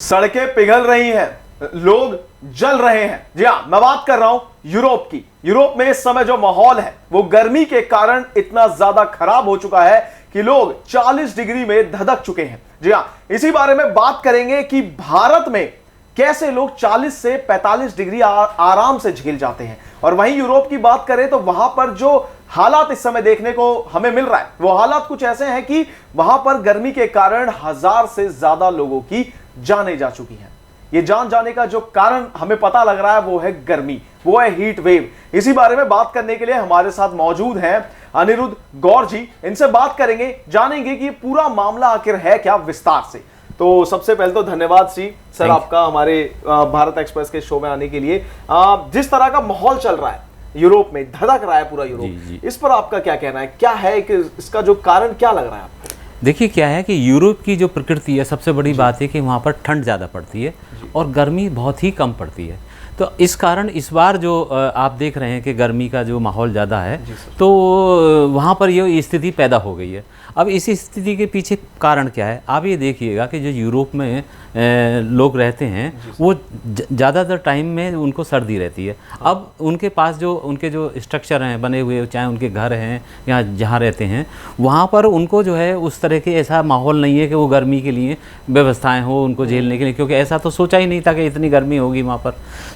सड़कें पिघल रही हैं, लोग जल रहे हैं। जी हाँ, मैं बात कर रहा हूं यूरोप की। यूरोप में इस समय जो माहौल है वो गर्मी के कारण इतना ज्यादा खराब हो चुका है कि लोग 40 डिग्री में धधक चुके हैं। जी हाँ, इसी बारे में बात करेंगे कि भारत में कैसे लोग 40 से 45 डिग्री आराम से झेल जाते हैं। और वहीं यूरोप की बात करें तो वहां पर जो हालात इस समय देखने को हमें मिल रहा है वो हालात कुछ ऐसे हैं कि वहां पर गर्मी के कारण 1000 से ज्यादा लोगों की जानें जा चुकी हैं। ये जान जाने का जो कारण हमें पता लग रहा है वो है गर्मी, वो है हीट वेव। इसी बारे में बात करने के लिए हमारे साथ मौजूद हैं अनिरुद्ध गौर जी। इनसे बात करेंगे, जानेंगे कि पूरा मामला आखिर है क्या विस्तार से। तो सबसे पहले तो धन्यवाद सर आपका हमारे भारत एक्सप्रेस के शो में आने के लिए। जिस तरह का माहौल चल रहा है यूरोप में, धधक रहा है पूरा यूरोप, इस पर आपका क्या कहना है? क्या है कि इसका जो कारण क्या लग रहा है आपको? देखिए, क्या है कि यूरोप की जो प्रकृति है, सबसे बड़ी बात है कि वहाँ पर ठंड ज़्यादा पड़ती है और गर्मी बहुत ही कम पड़ती है। तो इस कारण इस बार जो आप देख रहे हैं कि गर्मी का जो माहौल ज़्यादा है, तो वहाँ पर ये स्थिति पैदा हो गई है। अब इस स्थिति के पीछे कारण क्या है? आप ये देखिएगा कि जो यूरोप में लोग रहते हैं वो ज़्यादातर टाइम में उनको सर्दी रहती है। अब उनके पास जो उनके जो स्ट्रक्चर हैं बने हुए, चाहे उनके घर हैं या जहाँ रहते हैं, वहाँ पर उनको जो है उस तरह के ऐसा माहौल नहीं है कि वो गर्मी के लिए व्यवस्थाएं हो उनको झेलने के लिए, क्योंकि ऐसा तो सोचा ही नहीं था कि इतनी गर्मी होगी वहाँ पर।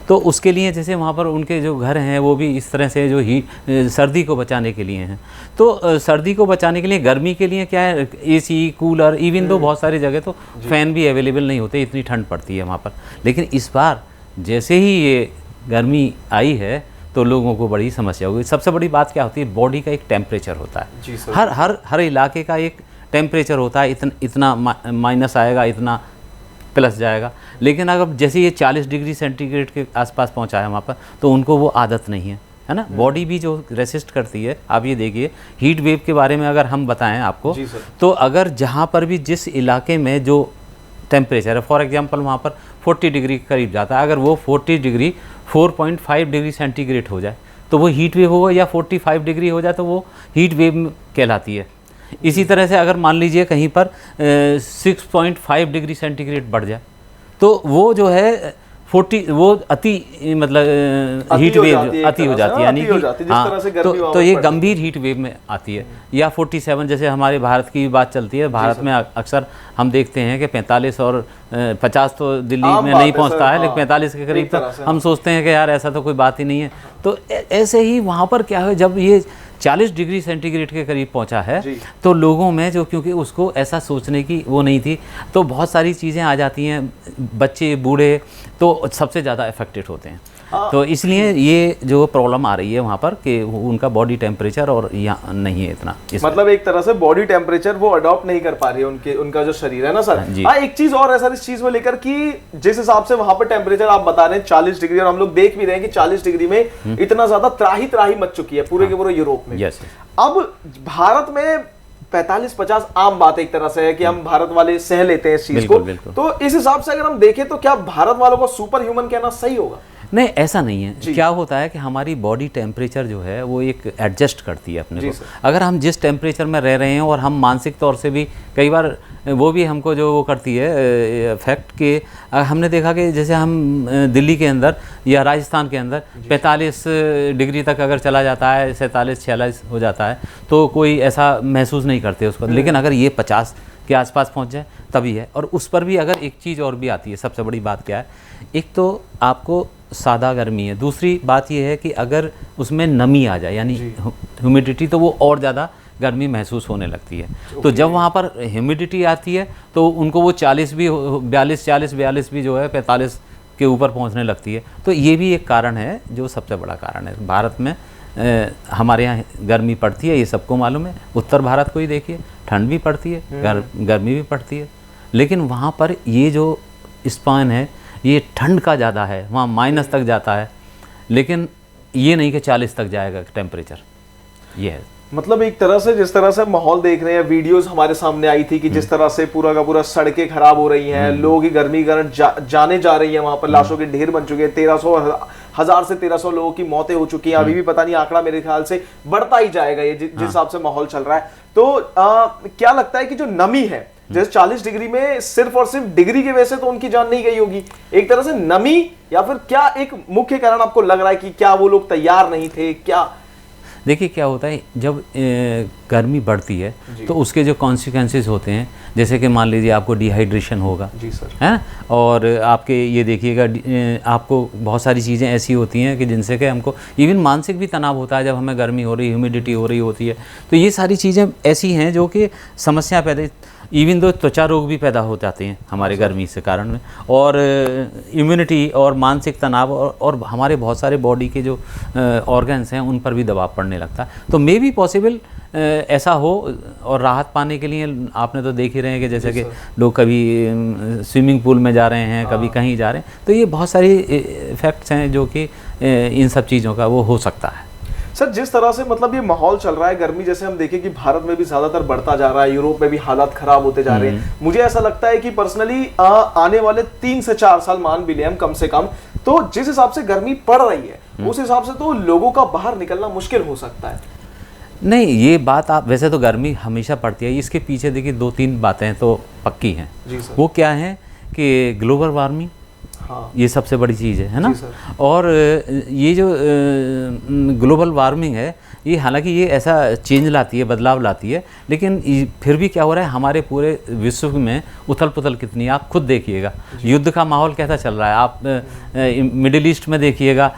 तो उसके लिए जैसे वहाँ पर उनके जो घर हैं वो भी इस तरह से जो सर्दी को बचाने के लिए हैं। तो सर्दी को बचाने के लिए, गर्मी के लिए क्या है, एसी, कूलर, इवन दो बहुत सारी जगह तो फ़ैन भी अवेलेबल नहीं होते, इतनी ठंड पड़ती है वहाँ पर। लेकिन इस बार जैसे ही ये गर्मी आई है तो लोगों को बड़ी समस्या होगी। सबसे बड़ी बात क्या होती है, बॉडी का एक टेम्परेचर होता है। हर इलाके का एक टेम्परेचर होता है, इतना माइनस आएगा, इतना प्लस जाएगा। लेकिन अगर जैसे ये 40 डिग्री सेंटीग्रेड के आसपास पहुँचा है वहाँ पर, तो उनको वो आदत नहीं है ना। बॉडी भी जो रेसिस्ट करती है। आप ये देखिए, हीट वेव के बारे में अगर हम बताएं आपको, तो अगर जहाँ पर भी जिस इलाके में जो टेम्परेचर है, फॉर एग्जांपल वहाँ पर 40 डिग्री के करीब जाता है, अगर वो 40 डिग्री 4.5 डिग्री सेंटीग्रेड हो जाए तो वो हीट वेव होगा, या 45 डिग्री हो जाए तो वो हीट वेव कहलाती है। इसी तरह से अगर मान लीजिए कहीं पर 6.5 डिग्री सेंटीग्रेड बढ़ जाए तो वो जो है 40, वो अति मतलब हीट वेव अति हो जाती है, यानी कि हाँ, तो ये गंभीर हीट वेव में आती है। या 47, जैसे हमारे भारत की बात चलती है, भारत में अक्सर हम देखते हैं कि 45 और 50 तो दिल्ली में नहीं पहुंचता है, लेकिन 45 के करीब तक हम सोचते हैं कि यार ऐसा तो कोई बात ही नहीं है। तो ऐसे ही वहाँ पर क्या है, जब ये 40 डिग्री सेंटीग्रेड के करीब पहुंचा है तो लोगों में जो, क्योंकि उसको ऐसा सोचने की वो नहीं थी, तो बहुत सारी चीज़ें आ जाती हैं, बच्चे बूढ़े तो सबसे ज़्यादा अफेक्टेड होते हैं। तो इसलिए ये जो प्रॉब्लम आ रही है वहाँ पर कि उनका बॉडी टेम्परेचर और यहाँ नहीं है इतना, मतलब एक तरह से बॉडी टेम्परेचर वो अडॉप्ट नहीं कर पा रही है उनका जो शरीर है ना सर। हाँ, एक चीज और है सर इस चीज में लेकर कि जिस हिसाब से वहां पर टेम्परेचर आप बता रहे हैं 40 डिग्री, और हम लोग देख भी रहे हैं कि 40 डिग्री में इतना ज्यादा त्राही मच चुकी है पूरे के पूरे यूरोप में। अब भारत में 45-50 आम बात एक तरह से है कि हम भारत वाले सह लेते हैं इस चीज को। तो इस हिसाब से अगर हम देखें तो क्या भारत वालों को सुपर ह्यूमन कहना सही होगा? नहीं, ऐसा नहीं है। क्या होता है कि हमारी बॉडी टेम्परेचर जो है वो एक एडजस्ट करती है अपने को। अगर हम जिस टेम्परेचर में रह रहे हैं, और हम मानसिक तौर से भी कई बार वो भी हमको जो वो करती है फैक्ट के, हमने देखा कि जैसे हम दिल्ली के अंदर या राजस्थान के अंदर 45 डिग्री तक अगर चला जाता है, 47-46 हो जाता है, तो कोई ऐसा महसूस नहीं करते उसको। लेकिन अगर ये 50 के आसपास पहुंच जाए तभी है। और उस पर भी अगर एक चीज़ और भी आती है, सबसे बड़ी बात क्या है, एक तो आपको सादा गर्मी है, दूसरी बात ये है कि अगर उसमें नमी आ जाए यानी ह्यूमिडिटी, तो वो और ज़्यादा गर्मी महसूस होने लगती है। तो जब वहाँ पर ह्यूमिडिटी आती है तो उनको वो 40 भी 42 भी जो है 45 के ऊपर पहुँचने लगती है। तो ये भी एक कारण है, जो सबसे बड़ा कारण है। भारत में हमारे यहाँ गर्मी पड़ती है, ये सबको मालूम है। उत्तर भारत को ही देखिए, ठंड भी पड़ती है, गर्मी भी पड़ती है। लेकिन वहाँ पर ये जो स्पान है ये ठंड का ज़्यादा है, वहाँ माइनस तक जाता है, लेकिन ये नहीं कि 40 तक जाएगा टेम्परेचर। ये है मतलब एक तरह से जिस तरह से माहौल देख रहे हैं, वीडियोस हमारे सामने आई थी कि जिस तरह से पूरा का पूरा सड़कें खराब हो रही हैं, लोग ही गर्मी कारण जाने जा रही हैं, वहां पर लाशों के ढेर बन चुके हैं। 1000 से 1300 लोगों की मौतें हो चुकी हैं। अभी भी पता नहीं, आंकड़ा मेरे ख्याल से बढ़ता ही जाएगा ये जिस हिसाब से माहौल चल रहा है। तो क्या लगता है कि जो नमी है जैसे 40 डिग्री में सिर्फ और सिर्फ डिग्री की वजह से तो उनकी जान नहीं गई होगी, एक तरह से नमी, या फिर क्या एक मुख्य कारण आपको लग रहा है कि क्या वो लोग तैयार नहीं थे क्या? देखिए क्या होता है, जब गर्मी बढ़ती है तो उसके जो कॉन्सिक्वेंसेस होते हैं, जैसे कि मान लीजिए आपको डिहाइड्रेशन होगा, जी सर, है ना, और आपके ये देखिएगा आपको बहुत सारी चीज़ें ऐसी होती हैं कि जिनसे कि हमको इवन मानसिक भी तनाव होता है। जब हमें गर्मी हो रही, ह्यूमिडिटी हो रही होती है, तो ये सारी चीज़ें ऐसी हैं जो कि समस्या पैदा, इवन दो त्वचा रोग भी पैदा हो जाते हैं हमारे गर्मी से कारण में, और इम्यूनिटी और मानसिक तनाव और हमारे बहुत सारे बॉडी के जो ऑर्गन्स हैं उन पर भी दबाव पड़ने लगता है। तो मे बी पॉसिबल ऐसा हो, और राहत पाने के लिए आपने तो देख ही रहे हैं कि जैसे कि लोग कभी स्विमिंग पूल में जा रहे हैं, कभी कहीं जा रहे हैं, तो ये बहुत सारी इफ़ेक्ट्स हैं जो कि इन सब चीज़ों का वो हो सकता है। सर जिस तरह से मतलब ये माहौल चल रहा है गर्मी, जैसे हम देखें कि भारत में भी ज्यादातर बढ़ता जा रहा है, यूरोप में भी हालात खराब होते जा रहे हैं, मुझे ऐसा लगता है कि पर्सनली आने वाले 3 से 4 साल मान भी ले हम कम से कम, तो जिस हिसाब से गर्मी पड़ रही है उस हिसाब से तो लोगों का बाहर निकलना मुश्किल हो सकता है। नहीं, ये बात आप, वैसे तो गर्मी हमेशा पड़ती है, इसके पीछे देखिए 2-3 बातें तो पक्की हैं। वो क्या है कि ग्लोबल वार्मिंग, हाँ, ये सबसे बड़ी चीज़ है ना। और ये जो ग्लोबल वार्मिंग है, ये हालांकि ये ऐसा चेंज लाती है, बदलाव लाती है, लेकिन फिर भी क्या हो रहा है, हमारे पूरे विश्व में उथल पुथल कितनी है आप खुद देखिएगा। युद्ध का माहौल कैसा चल रहा है, आप मिडिल ईस्ट में देखिएगा।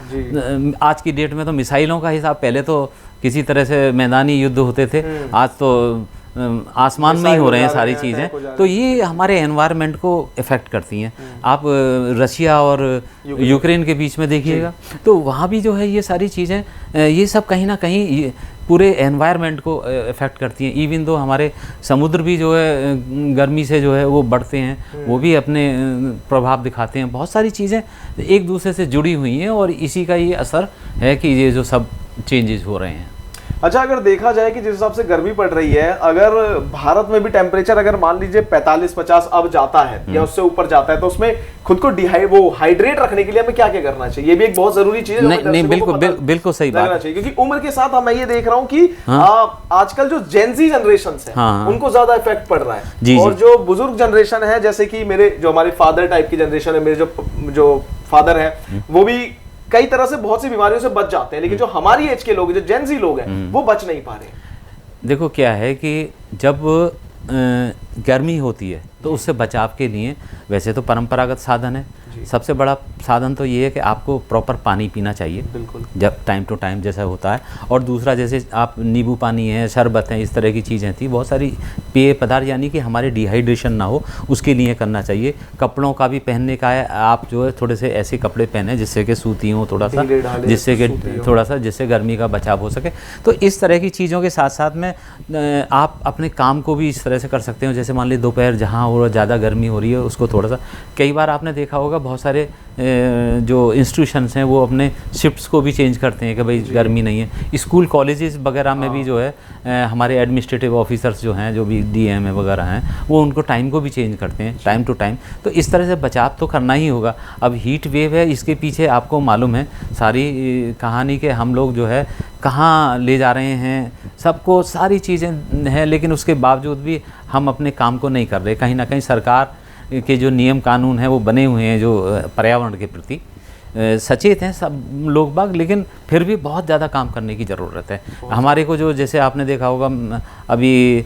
आज की डेट में तो मिसाइलों का हिसाब, पहले तो किसी तरह से मैदानी युद्ध होते थे, आज तो आसमान में ही हो रहे हैं सारी चीज़ें। तो ये हमारे एनवायरनमेंट को इफ़ेक्ट करती हैं। आप रशिया और यूक्रेन के बीच में देखिएगा, तो वहाँ भी जो है ये सारी चीज़ें, ये सब कहीं ना कहीं पूरे एनवायरनमेंट को इफ़ेक्ट करती हैं। इवन दो हमारे समुद्र भी जो है गर्मी से जो है वो बढ़ते हैं, वो भी अपने प्रभाव दिखाते हैं। बहुत सारी चीज़ें एक दूसरे से जुड़ी हुई हैं, और इसी का ये असर है कि ये जो सब चेंजेस हो रहे हैं। अच्छा, अगर देखा जाए कि जिस हिसाब से गर्मी पड़ रही है, अगर भारत में भी टेम्परेचर अगर मान लीजिए 45-50 अब जाता है या उससे ऊपर जाता है, तो उसमें खुद को हाइड्रेट रखने के लिए हमें क्या क्या करना चाहिए? ये भी एक बहुत जरूरी चीज है। नहीं, बिल्कुल सही बात है, क्योंकि उम्र के साथ मैं ये देख रहा हूँ कि आजकल जो जेनजी जनरेशन है उनको ज्यादा इफेक्ट पड़ रहा है, और जो बुजुर्ग जनरेशन है, जैसे कि हमारे फादर टाइप की जनरेशन है, मेरे जो फादर है, वो भी कई तरह से बहुत सी बीमारियों से बच जाते हैं, लेकिन जो हमारी एज के लोग, जो जेनजी लोग हैं, वो बच नहीं पा रहे। देखो क्या है कि जब गर्मी होती है तो उससे बचाव के लिए वैसे तो परंपरागत साधन है। सबसे बड़ा साधन तो ये है कि आपको प्रॉपर पानी पीना चाहिए, बिल्कुल, जब टाइम टू टाइम जैसा होता है। और दूसरा, जैसे आप नींबू पानी है, शरबत है, इस तरह की चीज़ें थी, बहुत सारी पेय पदार्थ, यानी कि हमारे डिहाइड्रेशन ना हो उसके लिए करना चाहिए। कपड़ों का भी पहनने का है, आप जो है थोड़े से ऐसे कपड़े पहने जिससे कि सूती हो थोड़ा सा, जिससे कि जिससे गर्मी का बचाव हो सके। तो इस तरह की चीज़ों के साथ साथ में आप अपने काम को भी इस तरह से कर सकते हो। जैसे मान लीजिए दोपहर जहाँ और ज़्यादा गर्मी हो रही है, उसको थोड़ा सा, कई बार आपने देखा होगा बहुत सारे जो इंस्टीट्यूशंस हैं वो अपने शिफ्ट्स को भी चेंज करते हैं कि भाई गर्मी नहीं है। स्कूल कॉलेजेस वगैरह में भी जो है हमारे एडमिनिस्ट्रेटिव ऑफिसर्स जो हैं, जो भी डीएम वगैरह हैं, वो उनको टाइम को भी चेंज करते हैं टाइम टू टाइम। तो इस तरह से बचाव तो करना ही होगा। अब हीट वेव है, इसके पीछे आपको मालूम है सारी कहानी के हम लोग जो है कहाँ ले जा रहे हैं, सबको सारी चीज़ें हैं, लेकिन उसके बावजूद भी हम अपने काम को नहीं कर रहे। कहीं ना कहीं सरकार के जो नियम कानून हैं वो बने हुए हैं जो पर्यावरण के प्रति सचेत हैं सब लोग बाग, लेकिन फिर भी बहुत ज़्यादा काम करने की ज़रूरत है हमारे को। जो जैसे आपने देखा होगा अभी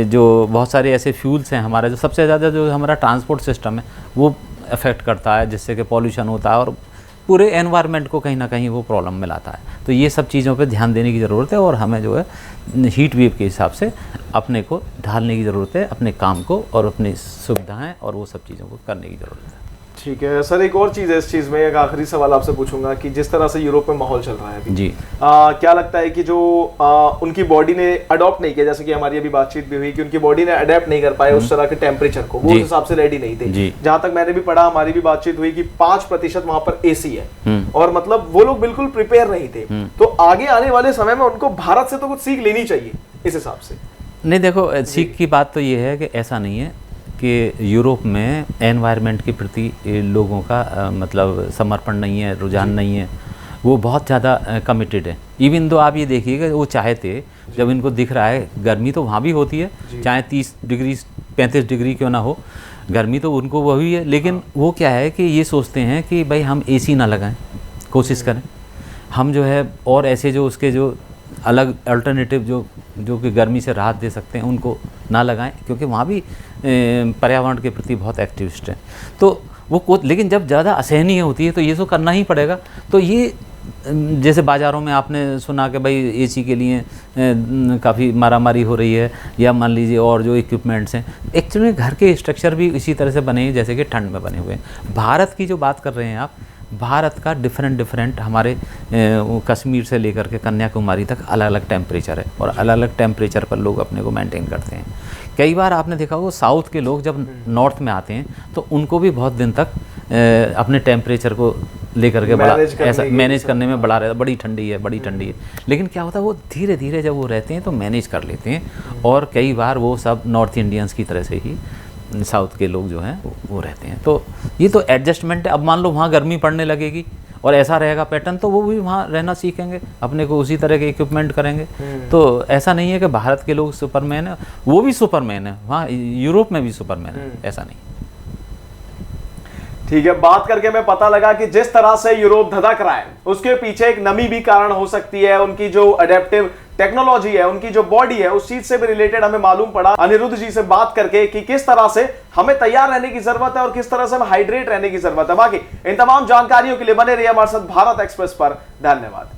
जो बहुत सारे ऐसे फ्यूल्स हैं हमारा, जो सबसे ज़्यादा जो हमारा ट्रांसपोर्ट सिस्टम है वो अफेक्ट करता है, जिससे कि पॉल्यूशन होता है और पूरे एनवायरनमेंट को कहीं ना कहीं वो प्रॉब्लम में लाता है। तो ये सब चीज़ों पे ध्यान देने की ज़रूरत है, और हमें जो है हीट वेव के हिसाब से अपने को ढालने की ज़रूरत है, अपने काम को और अपनी सुविधाएं और वो सब चीज़ों को करने की ज़रूरत है। ठीक है सर, एक और चीज़ है इस चीज़ में, एक आखिरी सवाल आपसे पूछूंगा कि जिस तरह से यूरोप में माहौल चल रहा है अभी, जी क्या लगता है कि जो उनकी बॉडी ने अडॉप्ट नहीं किया, जैसे कि हमारी अभी बातचीत भी हुई कि उनकी बॉडी ने अडेप्ट नहीं कर पाए उस तरह के टेम्परेचर को, वो उस हिसाब से रेडी नहीं थे। जहां तक मैंने भी पढ़ा, हमारी भी बातचीत हुई कि 5% वहां पर एसी है, और मतलब वो लोग बिल्कुल प्रिपेयर नहीं थे। तो आगे आने वाले समय में उनको भारत से तो कुछ सीख लेनी चाहिए इस हिसाब से। नहीं, देखो सीख की बात तो ये है कि ऐसा नहीं है कि यूरोप में एनवायरनमेंट के प्रति लोगों का मतलब समर्पण नहीं है, रुझान नहीं है, वो बहुत ज़्यादा कमिटेड है। इवन दो आप ये देखिएगा वो चाहते, जब इनको दिख रहा है गर्मी तो वहाँ भी होती है, चाहे 30 डिग्री 35 डिग्री क्यों ना हो, गर्मी तो उनको वही है, लेकिन वो क्या है कि ये सोचते हैं कि भाई हम एसी ना लगाएं, कोशिश करें हम जो है और ऐसे जो उसके जो अलग अल्टरनेटिव जो कि गर्मी से राहत दे सकते हैं उनको ना लगाएं, क्योंकि वहाँ भी पर्यावरण के प्रति बहुत एक्टिविस्ट हैं। तो वो लेकिन जब ज़्यादा असहनीय होती है तो ये तो करना ही पड़ेगा। तो ये जैसे बाज़ारों में आपने सुना कि भाई एसी के लिए काफ़ी मारामारी हो रही है, या मान लीजिए और जो इक्विपमेंट्स हैं, एक्चुअली घर के स्ट्रक्चर भी इसी तरह से बने हैं जैसे कि ठंड में बने हुए हैं। भारत की जो बात कर रहे हैं आप, भारत का डिफरेंट हमारे कश्मीर से लेकर के कन्याकुमारी तक अलग अलग टेम्परेचर है, और अलग अलग टेम्परेचर पर लोग अपने को मेंटेन करते हैं। कई बार आपने देखा होगा साउथ के लोग जब नॉर्थ में आते हैं तो उनको भी बहुत दिन तक अपने टेम्परेचर को लेकर के बड़ा ऐसा मैनेज करने में बड़ा रहता, बड़ी ठंडी है, लेकिन क्या होता है वो धीरे धीरे जब वो रहते हैं तो मैनेज कर लेते हैं, और कई बार वो सब नॉर्थ इंडियंस की तरह से ही साउथ के लोग जो हैं वो रहते हैं। तो ये तो एडजस्टमेंट है। अब मान लो वहाँ गर्मी पड़ने लगेगी और ऐसा रहेगा पैटर्न, तो वो भी वहाँ रहना सीखेंगे, अपने को उसी तरह के इक्विपमेंट करेंगे। तो ऐसा नहीं है कि भारत के लोग सुपरमैन है, वो भी सुपरमैन है, वहाँ यूरोप में भी सुपरमैन है, ऐसा नहीं। ठीक है, बात करके मैं पता लगा कि जिस तरह से यूरोप धधक रहा है उसके पीछे एक नमी भी कारण हो सकती है, उनकी जो अडेप्टिव टेक्नोलॉजी है, उनकी जो बॉडी है, उस चीज से भी रिलेटेड हमें मालूम पड़ा अनिरुद्ध जी से बात करके कि किस तरह से हमें तैयार रहने की जरूरत है और किस तरह से हमें हाइड्रेट रहने की जरूरत है। बाकी इन तमाम जानकारियों के लिए बने रहिए हमारे साथ भारत एक्सप्रेस पर। धन्यवाद।